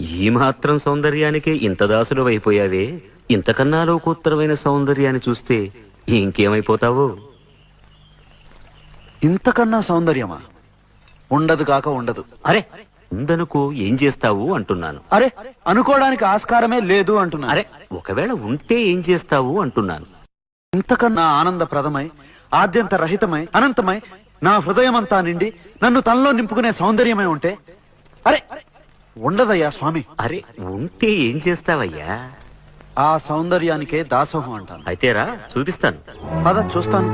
ఈ మాత్రం సౌందర్యానికే ఇంత దాసుడు అయిపోయావే, ఇంతకన్నా లోకోత్తరమైన సౌందర్యాన్ని చూస్తే ఇంకేమైపోతావో. ఇంతకన్నా సౌందర్యమా? ఉండదు కాక ఉండదు. అరే ఉందనుకో ఏం చేస్తావు అంటున్నాను. అరే అనుకోవడానికి ఆస్కారమే లేదు అంటున్నా. అరే ఒకవేళ ఉంటే ఏం చేస్తావు అంటున్నాను. ఇంతకన్నా ఆనందప్రదమై, ఆద్యంత రహితమై, అనంతమై, నా హృదయమంతా నిండి నన్ను తనలో నింపుకునే సౌందర్యమై ఉంటే అరే ఉండదయ్యా స్వామి. అరే ఉంటే ఏం చేస్తావయ్యా? ఆ సౌందర్యానికే దాసోహం అంటాను. అయితేరా చూపిస్తాను. పద చూస్తాను.